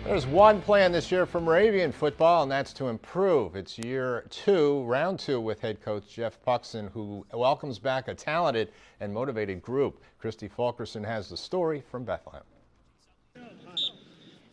There's one plan this year for Moravian football, and that's to improve. It's year 2, round 2 with head coach Jeff Pukszyn, who welcomes back a talented and motivated group. Christy Fulkerson has the story from Bethlehem.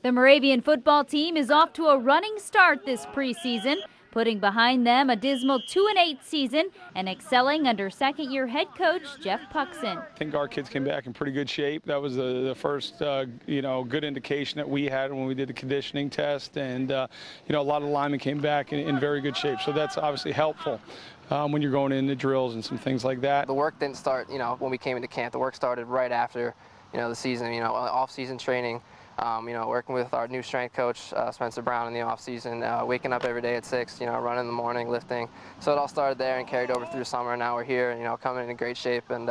The Moravian football team is off to a running start this preseason, putting behind them a dismal 2-8 season and excelling under second-year head coach Jeff Pukszyn. I think our kids came back in pretty good shape. That was the first, good indication that we had when we did the conditioning test, and a lot of linemen came back in very good shape. So that's obviously helpful when you're going into drills and some things like that. The work didn't start, when we came into camp. The work started right after, the season. Off-season training. Working with our new strength coach, Spencer Brown, in the off-season, waking up every day at 6, running in the morning, lifting. So it all started there and carried over through summer. Now we're here, coming in great shape, and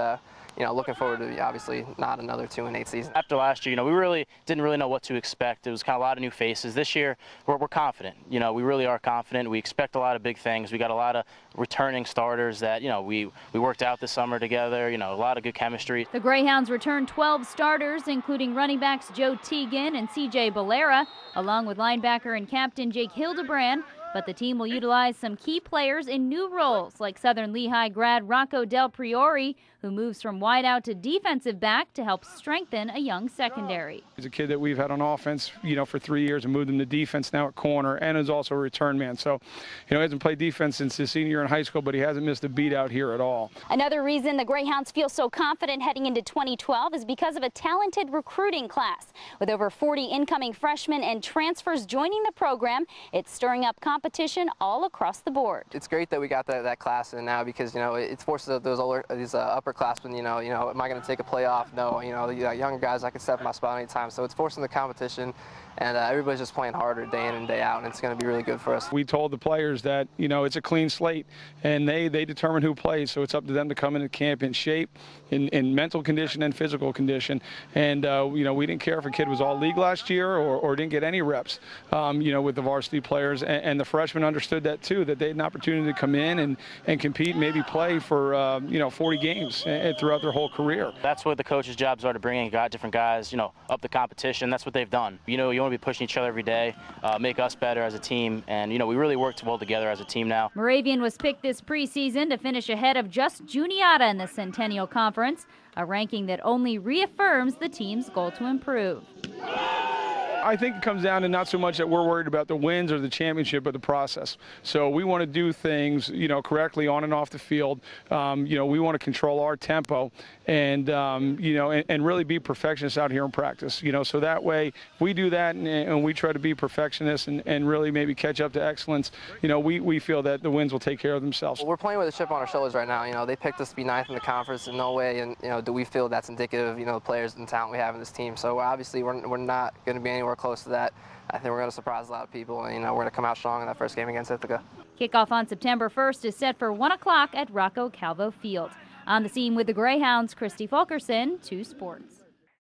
looking forward to obviously not another 2-8 season. After last year, we didn't really know what to expect. It was kind of a lot of new faces. This year, we're confident. We really are confident. We expect a lot of big things. We got a lot of returning starters that we worked out this summer together. A lot of good chemistry. The Greyhounds returned 12 starters, including running backs Joe Teagan and C.J. Billera, along with linebacker and captain Jake Hildebrand. But the team will utilize some key players in new roles, like Southern Lehigh grad Rocco Del Priori, who moves from wideout to defensive back to help strengthen a young secondary. He's a kid that we've had on offense, for 3 years and moved him to defense now at corner, and is also a return man. So, he hasn't played defense since his senior year in high school, but he hasn't missed a beat out here at all. Another reason the Greyhounds feel so confident heading into 2012 is because of a talented recruiting class. With over 40 incoming freshmen and transfers joining the program, it's stirring up competition all across the board. It's great that we got that class in now, because it forces these upperclassmen. Am I going to take a playoff? No. You got younger guys I can step in my spot anytime. So it's forcing the competition, and everybody's just playing harder day in and day out, and it's going to be really good for us. We told the players that it's a clean slate, and they determine who plays. So it's up to them to come into camp in shape, in mental condition and physical condition. And we didn't care if a kid was all league last year or didn't get any reps. With the varsity players, and the freshmen understood that too, that they had an opportunity to come in and compete, and maybe play for 40 games throughout their whole career. That's what the coaches' jobs are, to bring in different guys, up the competition. That's what they've done. You want to be pushing each other every day, make us better as a team, and we really work well together as a team now. Moravian was picked this preseason to finish ahead of just Juniata in the Centennial Conference, a ranking that only reaffirms the team's goal to improve. I think it comes down to not so much that we're worried about the wins or the championship, but the process. So we want to do things, correctly on and off the field. We want to control our tempo and really be perfectionists out here in practice. So that way, if we do that and we try to be perfectionists and really maybe catch up to excellence, we feel that the wins will take care of themselves. We're playing with a chip on our shoulders right now. They picked us to be 9th in the conference in no way, and do we feel that's indicative of the players and talent we have in this team. So obviously we're not going to be anywhere close to that. I think we're going to surprise a lot of people, and we're going to come out strong in that first game against Ithaca. Kickoff on September 1st is set for 1 o'clock at Rocco Calvo Field. On the scene with the Greyhounds, Christy Fulkerson, 2 Sports.